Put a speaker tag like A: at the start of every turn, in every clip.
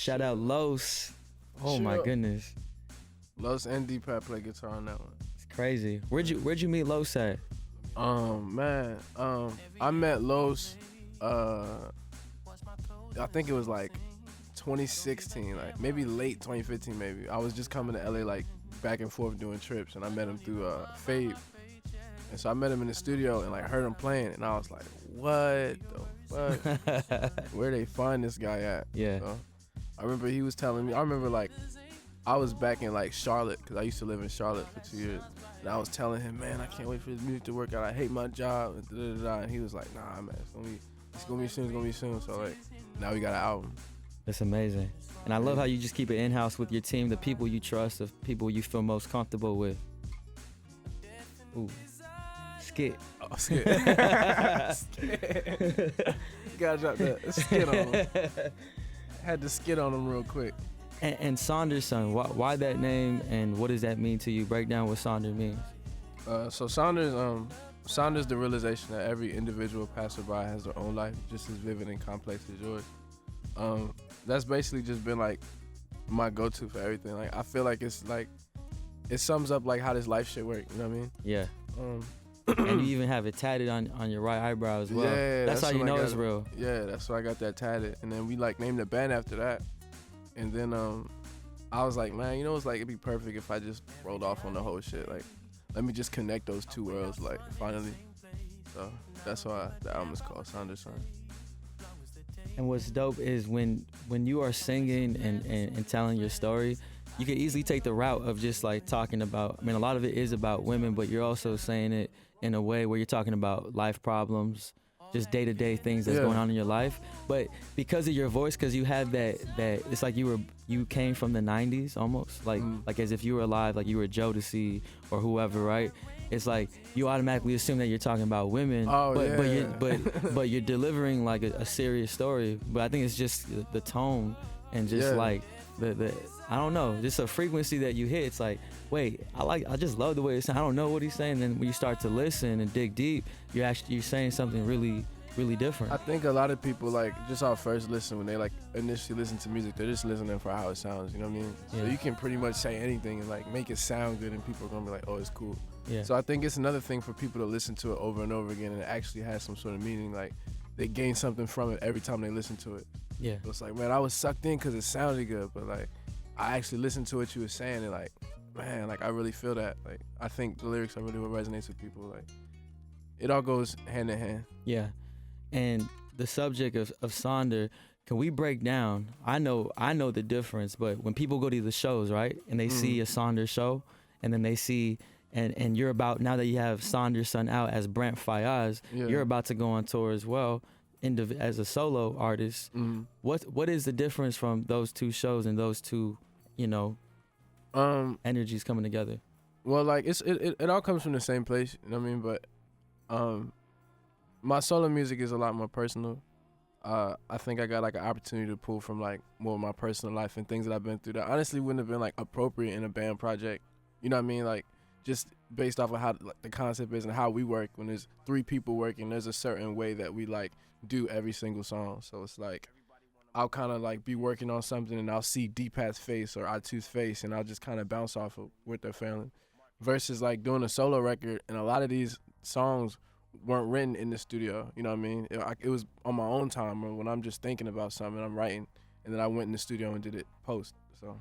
A: Shout out Los. Oh my goodness.
B: Los and Deepak play guitar on that one.
A: It's crazy. Where'd you meet Los at?
B: Man, I met Los, I think it was like 2016, like maybe late 2015 maybe. I was just coming to LA like back and forth doing trips, and I met him through Fave. And so I met him in the studio and like heard him playing, and I was like, what the fuck? Where they find this guy at?
A: Yeah.
B: So I remember he was telling me, I remember like I was back in like Charlotte, because I used to live in Charlotte for 2 years. And I was telling him, man, I can't wait for this music to work out. I hate my job. And, and he was like, nah, man, it's gonna be soon. So like, now we got an album.
A: That's amazing. And I love how you just keep it in-house with your team, the people you trust, the people you feel most comfortable with. Ooh. Skit.
B: Oh, skit. Skit. Gotta drop that skit on him. Had to skit on him real quick.
A: And Sonder Son, why that name, and what does that mean to you? Break down what Sonder means.
B: So Sonder's the realization that every individual passerby has their own life, just as vivid and complex as yours. That's basically just been like my go-to for everything. Like I feel like it's like it sums up like how this life shit work. You know what I mean?
A: Yeah. And you even have it tatted on your right eyebrow as well.
B: Yeah,
A: that's how you know it's real.
B: Yeah, that's why I got that tatted. And then we like named the band after that. And then I was like, man, you know, it's like it'd be perfect if I just rolled off on the whole shit. Like, let me just connect those two worlds, like finally. So that's why the album is called Sonder Son.
A: And what's dope is when you are singing and telling your story, you can easily take the route of just like talking about, I mean, a lot of it is about women, but you're also saying it in a way where you're talking about life problems, just day-to-day things that's going on in your life. But because of your voice, because you have that it's like you came from the 90s almost, like as if you were alive, like you were Jodeci or whoever, right? It's like you automatically assume that you're talking about women, but you're delivering like a serious story. But I think it's just the tone and just like the I don't know, just a frequency that you hit. It's like, wait, I just love the way it sounds. I don't know what he's saying. Then when you start to listen and dig deep, you're saying something really, really different.
B: I think a lot of people like just our first listen, when they like initially listen to music, they're just listening for how it sounds. You know what I mean? Yeah. So you can pretty much say anything and like make it sound good, and people are gonna be like, oh, it's cool. Yeah. So I think it's another thing for people to listen to it over and over again, and it actually has some sort of meaning. Like they gain something from it every time they listen to it.
A: Yeah.
B: So it's like, man, I was sucked in because it sounded good, but like I actually listened to what you were saying, and like, man, like I really feel that. Like I think the lyrics are really what resonates with people. Like it all goes hand in hand.
A: Yeah. And the subject of Sonder, can we break down? I know the difference, but when people go to the shows, right, and they see a Sonder show, and then they see, and you're about, now that you have Sonder Son out as Brent Faiyaz, you're about to go on tour as well, as a solo artist. What is the difference from those two shows and those two, energies coming together?
B: Well, like it all comes from the same place, you know what I mean? But my solo music is a lot more personal. I think I got like an opportunity to pull from like more of my personal life and things that I've been through that honestly wouldn't have been like appropriate in a band project. You know what I mean? Like just based off of how like, the concept is and how we work. When there's 3 people working, there's a certain way that we like do every single song. So it's like I'll kind of like be working on something and I'll see Deepak's face or I2's face, and I'll just kind of bounce off of what they're feeling. Versus like doing a solo record, and a lot of these songs weren't written in the studio, you know what I mean? It was on my own time, or when I'm just thinking about something and I'm writing, and then I went in the studio and did it post. So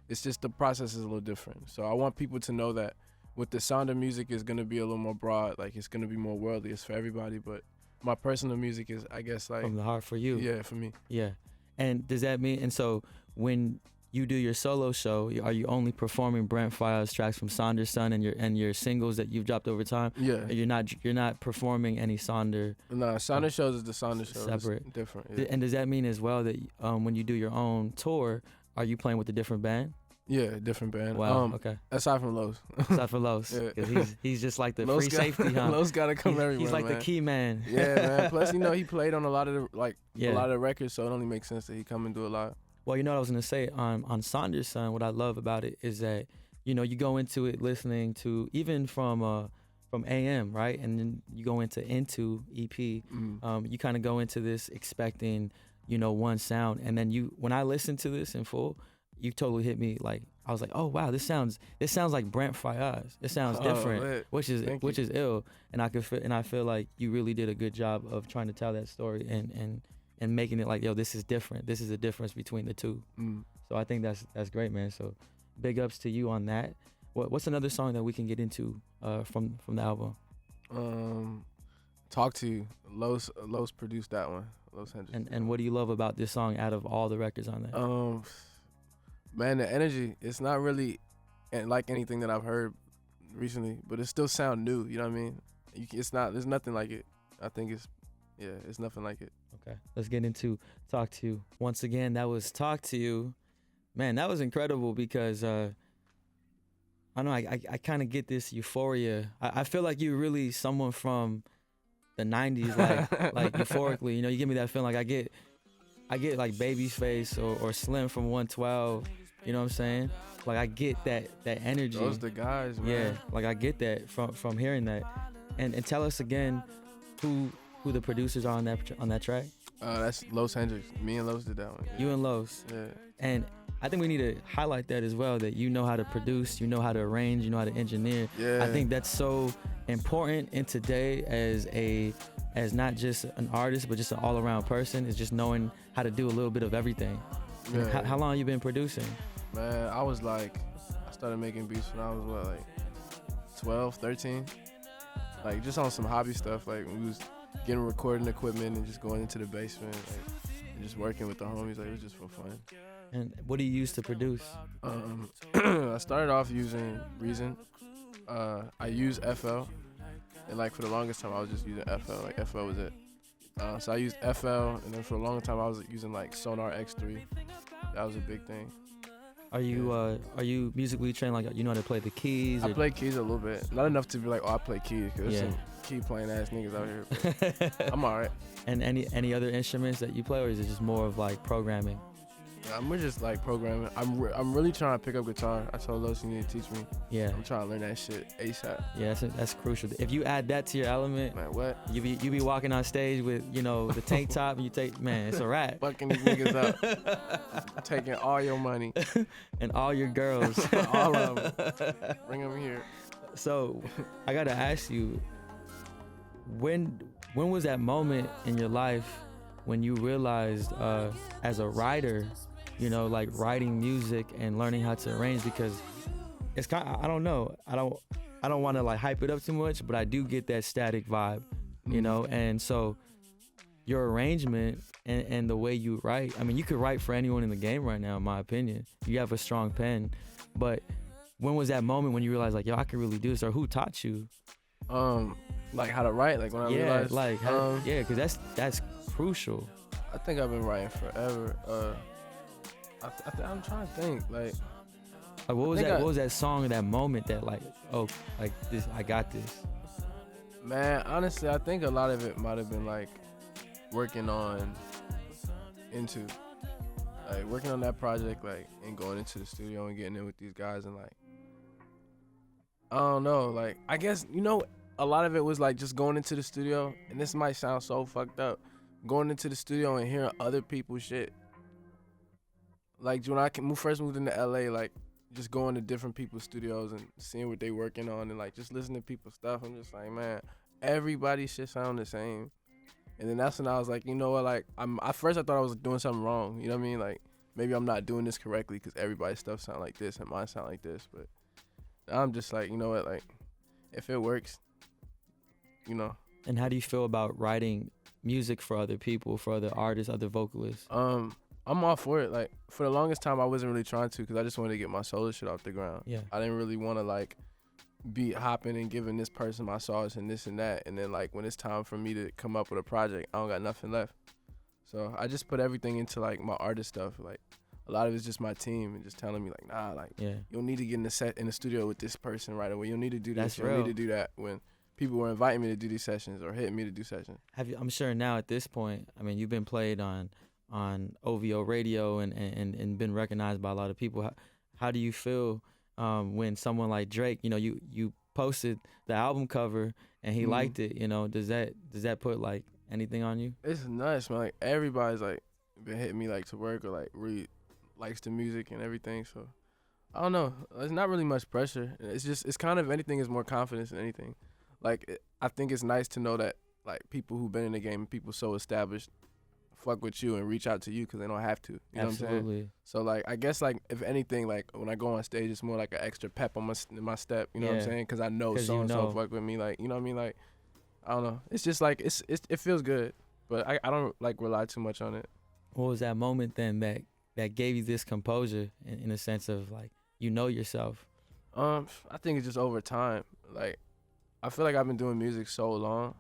B: it's just the process is a little different. So I want people to know that with the Sonder music is going to be a little more broad, like it's going to be more worldly, it's for everybody, but my personal music is, I guess, like
A: from the heart for you.
B: Yeah, for me.
A: Yeah. And does that mean, and so when you do your solo show, are you only performing Brent Faiyaz tracks from Sonder Son and your singles that you've dropped over time?
B: Yeah.
A: You're not performing any Sonder.
B: No, Sonder shows is the Sonder shows.
A: Separate.
B: It's different. Yeah.
A: And does that mean as well that when you do your own tour, are you playing with a different band?
B: Yeah, different band.
A: Wow. Okay.
B: Aside from Los.
A: Aside from Los, because he's just like the
B: Los
A: free safety, huh?
B: Los got to come everywhere.
A: He's like
B: man.
A: the key man.
B: Yeah, man. Plus, he played on a lot of the records, so it only makes sense that he come and do a lot.
A: Well, you know what I was gonna say on Sonder Son. What I love about it is that you go into it listening to even from AM, right, and then you go into EP. You kind of go into this expecting one sound. And then when I listened to this in full, you totally hit me. Like, I was like, oh wow, this sounds like Brent Faiyaz. It sounds different, which is ill. And I feel like you really did a good job of trying to tell that story and making it like, yo, this is different. This is a difference between the two. So I think that's great, man. So big ups to you on that. What's another song that we can get into from the album?
B: Talk to You. Los produced that one. Los Hendricks.
A: And what do you love about this song out of all the records on there?
B: Man, the energy. It's not really like anything that I've heard recently, but it still sound new. You know what I mean? It's not. There's nothing like it. I think it's nothing like it.
A: Okay, let's get into Talk to You. Once again, that was Talk to You. Man, that was incredible because I don't know, I kind of get this euphoria. I feel like you're really someone from the 90s, like euphorically. You give me that feeling. Like I get like Babyface or Slim from 112. You know what I'm saying? Like I get that energy.
B: Those the guys, man.
A: Yeah, like I get that from hearing that. And tell us again who the producers are on that track.
B: That's Los Hendricks. Me and Los did that one. Yeah.
A: You and Los.
B: Yeah.
A: And I think we need to highlight that as well, that you know how to produce, you know how to arrange, you know how to engineer.
B: Yeah.
A: I think that's so important in today as not just an artist, but just an all-around person, is just knowing how to do a little bit of everything.
B: Yeah.
A: How long have you been producing?
B: Man, I started making beats when I was, 12, 13. Like, just on some hobby stuff. Like, we was getting recording equipment and just going into the basement, and just working with the homies. Like, it was just for fun.
A: And what do you use to produce?
B: I started off using Reason. I use FL, and for the longest time I was just using FL. Like FL was it. So I used FL, and then for a long time I was using Sonar X3. That was a big thing.
A: Are you musically trained? Like, you know how to play the keys?
B: I play keys a little bit, not enough to be like, oh, I play keys, because there's some key playing ass niggas out here. But I'm alright.
A: And any other instruments that you play, or is it just more of programming?
B: We're just programming. I'm really trying to pick up guitar. I told Los you need to teach me.
A: Yeah.
B: I'm trying to learn that shit ASAP.
A: Yeah, that's crucial. If you add that to your element,
B: man, what?
A: You be walking on stage with the tank top, and you take, man, it's a wrap.
B: Fucking these niggas up, taking all your money
A: and all your girls,
B: all of them. Bring them here.
A: So I gotta ask you, when was that moment in your life when you realized as a writer, writing music and learning how to arrange? Because it's kind of, I don't know, I don't want to hype it up too much, but I do get that static vibe, and so your arrangement and the way you write, I mean, you could write for anyone in the game right now, in my opinion. You have a strong pen, but when was that moment when you realized, yo, I can really do this? Or who taught you?
B: How to write, when I realized?
A: Because that's crucial.
B: I think I've been writing forever. I'm trying to think.
A: What was that song, that moment that this, I got this?
B: Man, honestly, I think a lot of it might have been working on that project, and going into the studio and getting in with these guys, and I don't know, I guess, a lot of it was just going into the studio, and this might sound so fucked up, going into the studio and hearing other people's shit. When I first moved into LA, just going to different people's studios and seeing what they working on, and just listening to people's stuff, I'm just man, everybody's shit sound the same. And then that's when I was you know what, at first I thought I was doing something wrong, you know what I mean? Maybe I'm not doing this correctly because everybody's stuff sound like this and mine sound like this. But I'm just you know what, if it works,
A: And how do you feel about writing music for other people, for other artists, other vocalists?
B: I'm all for it. For the longest time, I wasn't really trying to, because I just wanted to get my solo shit off the ground.
A: Yeah.
B: I didn't really want to be hopping and giving this person my sauce and this and that. And then when it's time for me to come up with a project, I don't got nothing left. So I just put everything into my artist stuff. A lot of it's just my team and just telling me nah, you don't need to get in the studio with this person right away. You don't need to do this.
A: That's
B: you
A: real.
B: don't need to do that. When people were inviting me to do these sessions or hitting me to do sessions.
A: I'm sure now at this point, I mean, you've been played on OVO radio and been recognized by a lot of people. How do you feel when someone like Drake, you posted the album cover and he liked it, does that put anything on you?
B: It's nuts, man. Everybody's been hitting me like to work or like really likes the music and everything. So I don't know. There's not really much pressure. It's kind of anything is more confidence than anything. Like I think it's nice to know that like people who've been in the game, people so established, fuck with you and reach out to you because they don't have to. You know what I'm saying? So like I guess like if anything, like when I go on stage, it's more like an extra pep on my step. You know what I'm saying? Because I know so and so fuck with me. Like you know what I mean? Like I don't know. It's just like it feels good, but I don't like rely too much on it.
A: What was that moment then that gave you this composure in a sense of like you know yourself?
B: I think it's just over time. Like I feel like I've been doing music so long.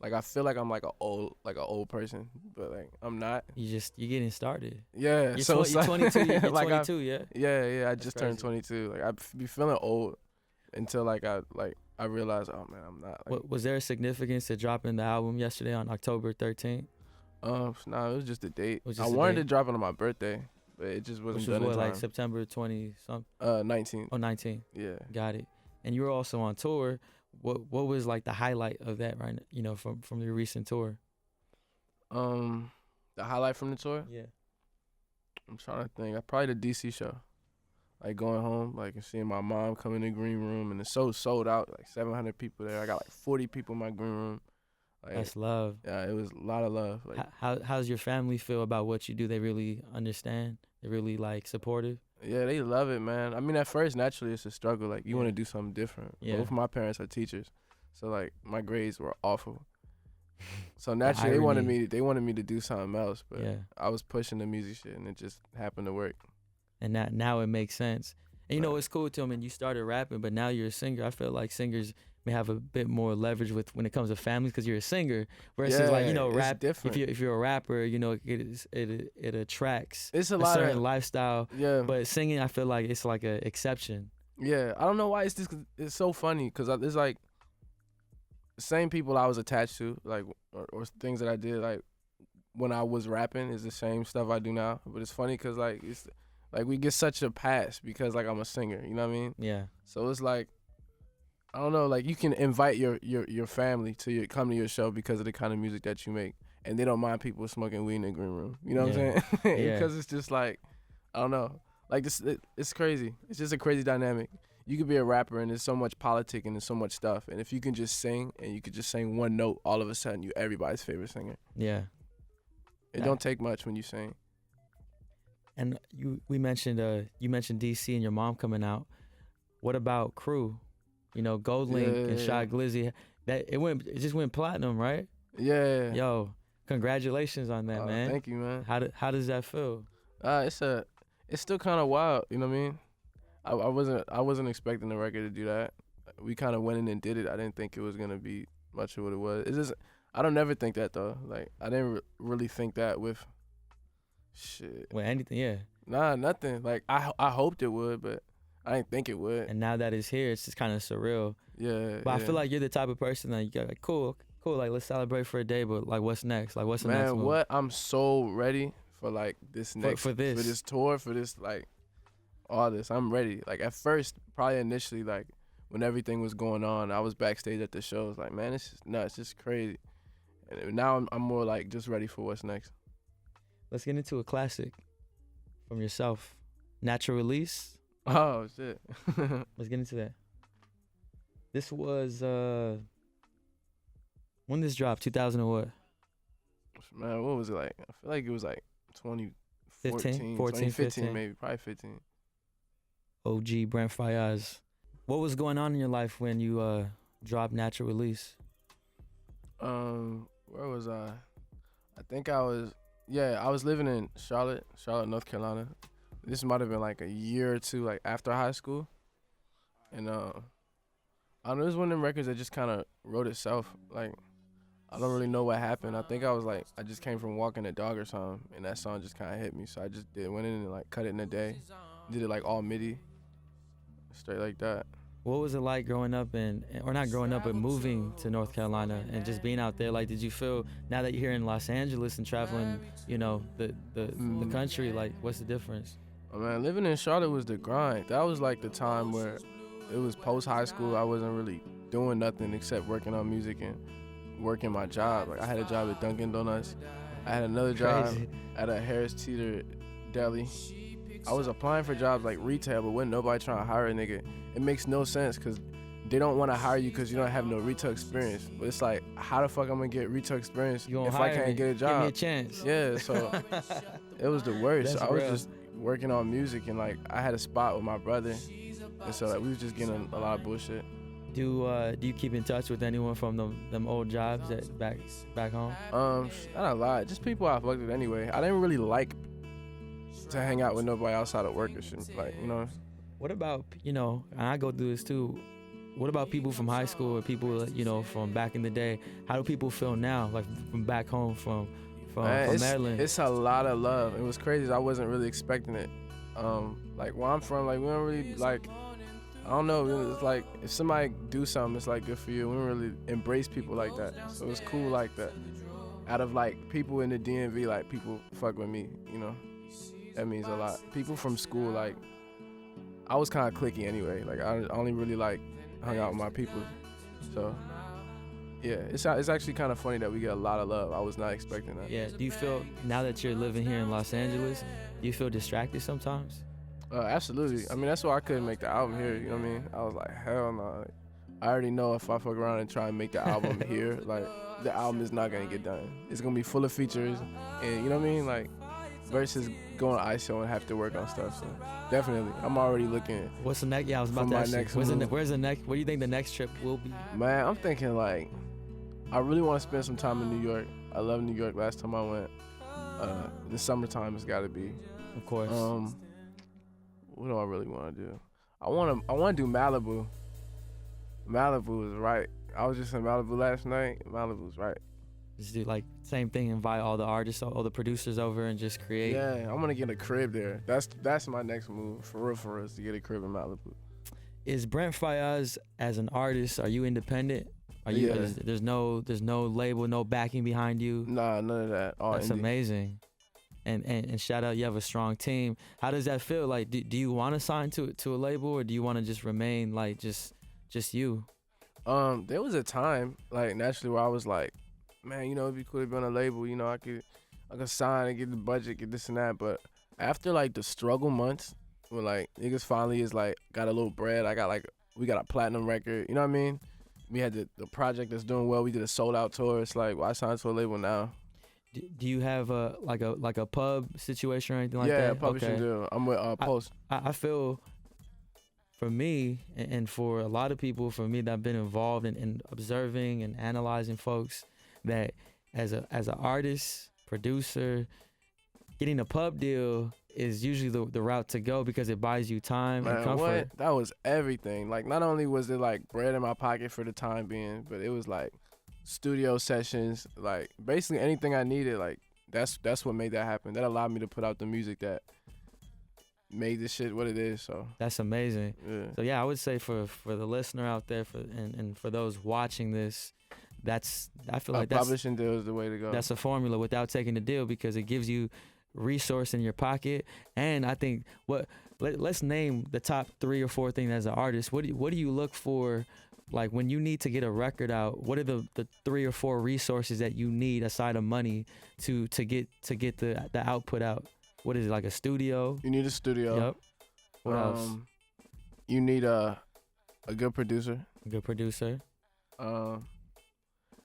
B: Like I feel like I'm like an old person, but like I'm not.
A: You're getting started.
B: Yeah.
A: You're 22. You're
B: like
A: 22. Yeah.
B: Yeah. I just turned 22. Like I be feeling old until I realize, oh man, I'm not. Like,
A: was there a significance to dropping the album yesterday on October 13th?
B: Nah, it was just a date.
A: Just
B: I wanted to drop it on my birthday, but it just wasn't done in time.
A: Like September 20 something?
B: 19.
A: Oh, 19.
B: Yeah.
A: Got it. And you were also on tour. What was like the highlight of that right now, you know, from your recent tour?
B: The highlight from the tour?
A: Yeah.
B: I'm trying to think. Probably the DC show. Like going home, like and seeing my mom come in the green room, and it's so sold out, like 700 people there. I got like 40 people in my green room. Like,
A: that's love.
B: Yeah, it was a lot of love. Like,
A: how's your family feel about what you do? They really understand? They really like supportive?
B: Yeah, they love it, man. I mean, at first, naturally, it's a struggle. Like, you want to do something different. Yeah. Both of my parents are teachers, so like my grades were awful. So naturally, they wanted me to do something else, but I was pushing the music shit, and it just happened to work.
A: And now it makes sense. And you know, it's cool too. I mean, you started rapping, but now you're a singer. I feel like singers may have a bit more leverage when it comes to families because you're a singer versus like, you know, rap.
B: Different.
A: If you're a rapper, you know, it attracts
B: it's a
A: certain lifestyle.
B: Yeah.
A: But singing, I feel like it's like an exception.
B: Yeah, I don't know why it's so funny because it's like the same people I was attached to, like or things that I did like when I was rapping is the same stuff I do now. But it's funny because like it's like we get such a pass because like I'm a singer. You know what I mean?
A: Yeah.
B: So it's like, I don't know, like you can invite your family to come to your show because of the kind of music that you make, and they don't mind people smoking weed in the green room. You know what I'm saying? Because it's just like, I don't know, like this, it's crazy. It's just a crazy dynamic. You could be a rapper and there's so much politic and there's so much stuff, and if you can just sing and you could just sing one note, all of a sudden you're everybody's favorite singer.
A: Yeah.
B: It don't take much when you sing.
A: And you mentioned DC and your mom coming out. What about Crew? You know, Gold Link and Shy Glizzy. It just went platinum, right?
B: Yeah.
A: Yo, congratulations on that, man.
B: Thank you, man.
A: How does that feel?
B: It's still kind of wild. You know what I mean? I wasn't expecting the record to do that. We kind of went in and did it. I didn't think it was gonna be much of what it was. It's just I don't never think that though. Like I didn't really think that with shit.
A: With anything, yeah.
B: Nah, nothing. Like I hoped it would, but I didn't think it would.
A: And now that it's here, it's just kind of surreal.
B: Yeah.
A: But I feel like you're the type of person that you got like, cool. Like let's celebrate for a day, but like what's next? Like what's the next move?
B: Man, what? I'm so ready for like this next
A: for this
B: tour, for this like all this. I'm ready. Like at first, probably initially, like when everything was going on, I was backstage at the shows. Like man, it's just nuts. It's crazy. And now I'm more like just ready for what's next.
A: Let's get into a classic from yourself, Natural Release.
B: Oh shit.
A: Let's get into that. This was when this dropped, 2000 or what?
B: Man, what was it like? I feel like it was like 2014,
A: 14,
B: 15 maybe, probably 15.
A: OG Brent Faiyaz. What was going on in your life when you dropped Natural Release?
B: Where was I? I think I was living in Charlotte, North Carolina. This might have been like a year or two like after high school. And I don't know, it was one of them records that just kind of wrote itself. Like, I don't really know what happened. I think I just came from walking the dog or something, and that song just kind of hit me. So I just went in and like cut it in a day. Did it like all MIDI, straight like that.
A: What was it like growing up or not growing up, but moving to North Carolina and just being out there? Like, did you feel, now that you're here in Los Angeles and traveling, you know, the country, like, what's the difference?
B: Oh man, living in Charlotte was the grind. That was like the time where it was post high school. I wasn't really doing nothing except working on music and working my job. Like I had a job at Dunkin' Donuts, I had another job
A: Crazy.
B: at a Harris Teeter deli. I was applying for jobs like retail, but wasn't nobody trying to hire a nigga. It makes no sense because they don't want to hire you because you don't have no retail experience. But it's like, how the fuck I'm gonna get retail experience if I can't get a job?
A: Give me a chance.
B: Yeah, so it was the worst.
A: That's
B: I was
A: real.
B: just working on music and like I had a spot with my brother, and so like we was just getting a lot of bullshit.
A: Do you keep in touch with anyone from them old jobs that back home?
B: Not a lot. Just people I fucked with anyway. I didn't really like to hang out with nobody outside of work or shit. Like, you know.
A: What about, and I go through this too. What about people from high school or people, from back in the day? How do people feel now, like from back home, from Maryland?
B: It's a lot of love. It was crazy. I wasn't really expecting it. Like where I'm from, like we don't really like. I don't know. It's like if somebody do something, it's like good for you. We don't really embrace people like that. So it's cool like that. Out of like people in the DMV, like people fuck with me. That means a lot. People from school, like I was kind of cliquey anyway. Like I only really like hung out with my people. So yeah, it's actually kind of funny that we get a lot of love. I was not expecting that.
A: Yeah. Do you feel now that you're living here in Los Angeles, do you feel distracted sometimes?
B: Absolutely. I mean, that's why I couldn't make the album here. You know what I mean? I was like, hell no. Like, I already know if I fuck around and try and make the album here, like the album is not gonna get done. It's gonna be full of features, and you know what I mean? Like versus going to ISO and have to work on stuff. So definitely, I'm already looking.
A: What's the next? Yeah, I was about to ask you. Where's the next? What do you think the next trip will be?
B: Man, I'm thinking like, I really want to spend some time in New York. I love New York. Last time I went, in the summertime it's got to be.
A: Of course.
B: What do I really want to do? I want to do Malibu. Malibu is right. I was just in Malibu last night. Malibu's right.
A: Just do like same thing, invite all the artists, all the producers over, and just create.
B: Yeah, I'm gonna get a crib there. That's my next move for real is to get a crib in Malibu.
A: Is Brent Faiyaz as an artist? Are you independent? Are you?
B: Yeah.
A: There's no label, no backing behind you.
B: Nah, none of that. All
A: That's
B: indie.
A: amazing. And shout out, you have a strong team. How does that feel? Like, do you want to sign to a label, or do you want to just remain like just you?
B: There was a time like naturally where I was like, man, it'd be cool to be on a label. I could sign and get the budget, get this and that. But after like the struggle months, when like niggas finally is like got a little bread, we got a platinum record. You know what I mean? We had the project that's doing well. We did a sold out tour. It's like, why sign to a label now?
A: Do you have a pub situation or anything like that?
B: Yeah, publishing deal. I'm with Post.
A: I feel for me and for a lot of people, for me that have been involved in observing and analyzing folks, that as an artist, producer, getting a pub deal is usually the route to go because it buys you time and comfort.
B: That was everything. Like not only was it like bread in my pocket for the time being, but it was like studio sessions, like basically anything I needed. Like that's what made that happen. That allowed me to put out the music that made this shit what it is. So
A: that's amazing.
B: Yeah.
A: So yeah, I would say for the listener out there, and for those watching this, I feel like
B: publishing deal is the way to go.
A: That's a formula without taking the deal, because it gives you resource in your pocket. And I think let's name the top 3 or 4 things as an artist. What do you look for? Like when you need to get a record out, what are the 3 or 4 resources that you need aside of money to get the output out? What is it, like a studio?
B: You need a studio.
A: Yep. What else?
B: You need a good producer.
A: A good producer.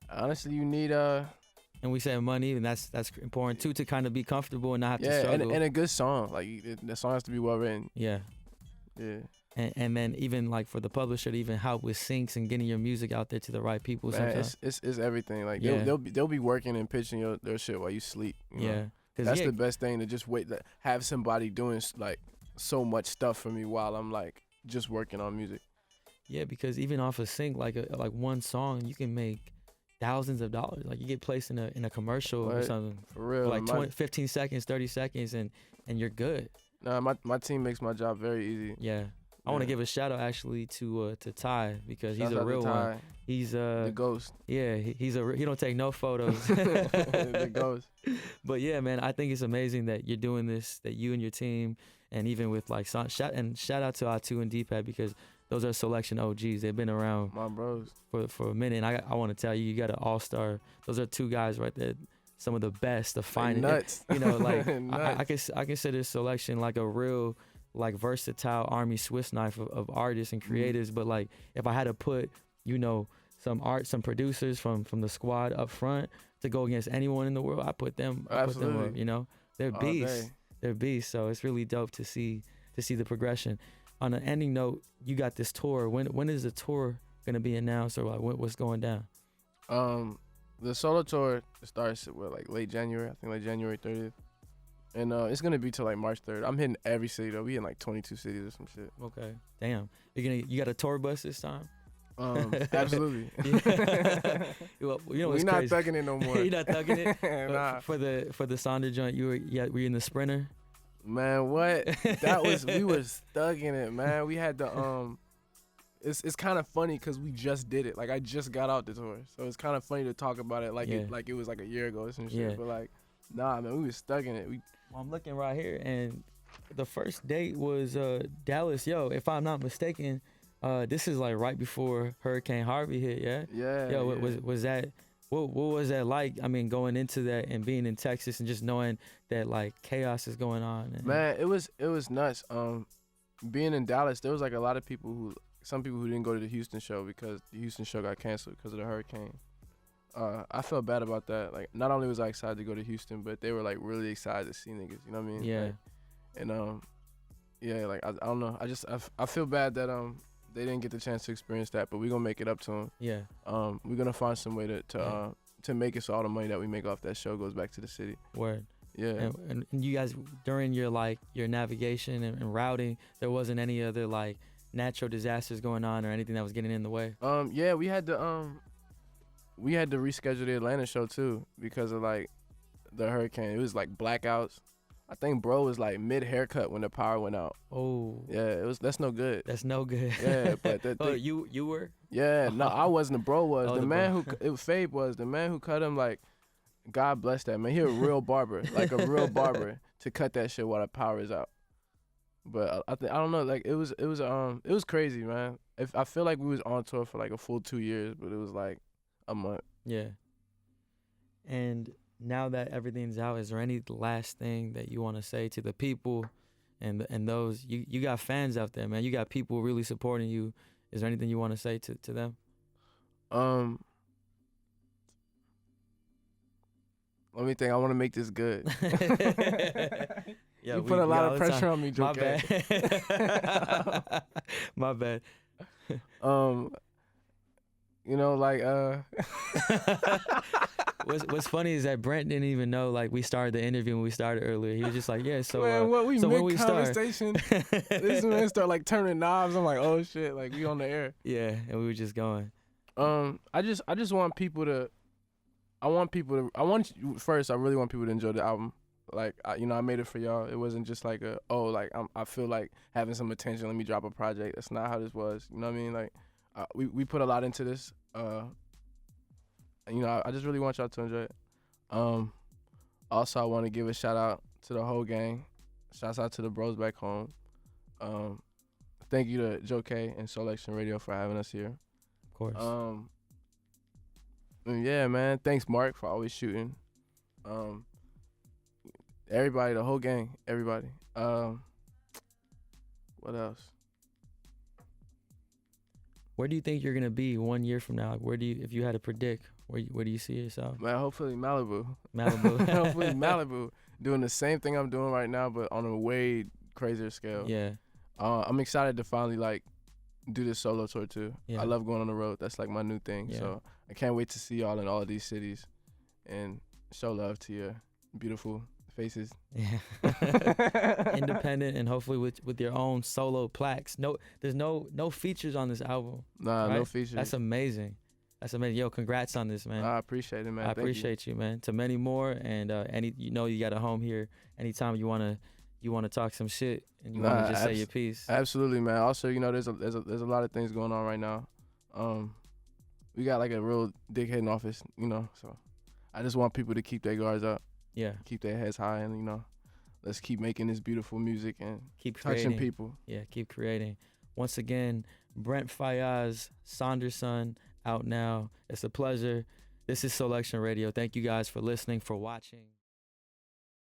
B: Honestly, you need
A: and we said money, and that's important too, to kind of be comfortable and not have to struggle.
B: and a good song. Like the song has to be well written.
A: Yeah.
B: Yeah.
A: And then even like for the publisher to even help with syncs and getting your music out there to the right people.
B: Man, it's everything. Like they'll be working and pitching their shit while you sleep. You know? That's the best thing, to just wait, have somebody doing like so much stuff for me while I'm like just working on music. Yeah,
A: because even off a sync, like one song, you can make thousands of dollars. Like you get placed in a commercial or something
B: for real,
A: for like 15 seconds, 30 seconds, and you're good.
B: Nah, my team makes my job very easy.
A: Yeah. I want to give a shout out actually to Ty, because he's a real one. He's
B: the ghost.
A: Yeah, he don't take no photos.
B: The ghost.
A: But yeah, man, I think it's amazing that you're doing this, that you and your team, and even with like shout out to Atu and Deepak, because those are Soulection OGs. They've been around
B: my bros
A: for a minute. And I want to tell you, you got an all-star. Those are 2 guys right there some of the best, the
B: Like
A: finest.
B: nuts.
A: You know, like
B: Nuts.
A: I consider Soulection like a real like versatile army Swiss knife of artists and creators. But like if I had to put, you know, some producers from the squad up front to go against anyone in the world, I put them up. You know, they're
B: All
A: beasts.
B: day.
A: They're beasts. So it's really dope to see the progression. On an ending note, you got this tour. When is the tour gonna be announced, or like what's going down?
B: The solo tour starts like late January. I think like January 30th. And it's gonna be till like March 3rd. I'm hitting every city though. We in like 22 cities or some shit.
A: Okay. Damn. You got a tour bus this time?
B: Absolutely.
A: Well, you know
B: We're
A: what's
B: not
A: crazy?
B: thugging it no more.
A: You're not thugging it?
B: Nah.
A: For the Sonder joint, were you in the Sprinter?
B: Man, what? We was thugging it, man. We had the It's kind of funny because we just did it. Like I just got out the tour, so it's kind of funny to talk about it like it was like a year ago or some shit.
A: Yeah.
B: But like, nah, man, we was thugging it.
A: Well, I'm looking right here, and the first date was Dallas. Yo, if I'm not mistaken, this is like right before Hurricane Harvey hit. Yeah.
B: Yeah.
A: Yo,
B: yeah.
A: was that? What was that like? I mean, going into that and being in Texas and just knowing that like chaos is going on.
B: Man, it was nuts. Being in Dallas, there was like a lot of some people who didn't go to the Houston show because the Houston show got canceled because of the hurricane. I felt bad about that. Like, not only was I excited to go to Houston, but they were like really excited to see niggas. You know what I mean?
A: Yeah.
B: Like, and yeah, like I don't know. I feel bad that they didn't get the chance to experience that, but we gonna make it up to them.
A: Yeah.
B: We're gonna find some way to make it so all the money that we make off that show goes back to the city.
A: Word.
B: Yeah.
A: And you guys, during your navigation and routing, there wasn't any other like natural disasters going on or anything that was getting in the way?
B: Yeah, we had to reschedule the Atlanta show too because of like the hurricane. It was like blackouts. I think bro was like mid haircut when the power went out.
A: Oh.
B: Yeah, that's no good.
A: That's no good.
B: Yeah, but
A: you were?
B: Yeah, no, I wasn't. The bro was.
A: Oh,
B: the man Fabe was. The man who cut him, like, God bless that man. He a real barber, like a real barber to cut that shit while the power is out. But I don't know, like it was crazy, man. I feel like we was on tour for like a full 2 years, but it was like a month.
A: Yeah. And now that everything's out, is there any last thing that you want to say to the people and those you got fans out there, man? You got people really supporting you. Is there anything you want to say to them?
B: Let me think. I want to make this good.
A: Yeah,
B: you put a lot of pressure on me, Joe.
A: My bad. My bad.
B: You know, like
A: What's funny is that Brent didn't even know like we started the interview when we started earlier. He was just like, yeah, so
B: man, what we
A: so
B: mid
A: when we start?
B: conversation, this man start like turning knobs. I'm like, oh shit, like we on the air.
A: Yeah, and we were just going.
B: I just want people to. First, I really want people to enjoy the album. Like, I made it for y'all. It wasn't just like I feel like having some attention. Let me drop a project. That's not how this was. You know what I mean? Like, we put a lot into this. I just really want y'all to enjoy it. Also, I want to give a shout out to the whole gang. Shouts out to the bros back home. Thank you to Joe K and Soulection Radio for having us here.
A: Of course.
B: Yeah, man. Thanks, Mark, for always shooting. Everybody, the whole gang, everybody. What else?
A: Where do you think you're gonna be 1 year from now? Like, if you had to predict, where do you see yourself?
B: Man, hopefully Malibu.
A: Malibu.
B: Hopefully Malibu, doing the same thing I'm doing right now, but on a way crazier scale.
A: Yeah.
B: I'm excited to finally like do this solo tour too.
A: Yeah.
B: I love going on the road. That's like my new thing.
A: Yeah.
B: So I can't wait to see y'all in all of these cities and show love to your beautiful faces.
A: Yeah. Independent and hopefully with your own solo plaques. There's no features on this album.
B: Nah,
A: right?
B: no features.
A: That's amazing. Yo, congrats on this, man.
B: I appreciate it, man.
A: I
B: Thank
A: appreciate you, man. To many more, and you got a home here. Anytime you wanna talk some shit and you wanna just say your piece.
B: Absolutely, man. Also, there's a lot of things going on right now. We got like a real dickhead office, so I just want people to keep their guards up.
A: Yeah.
B: Keep their heads high, and let's keep making this beautiful music and
A: keep creating.
B: touching people.
A: Yeah, keep creating. Once again, Brent Faiyaz, Sonder Son, out now. It's a pleasure. This is Soulection Radio. Thank you guys for listening, for watching.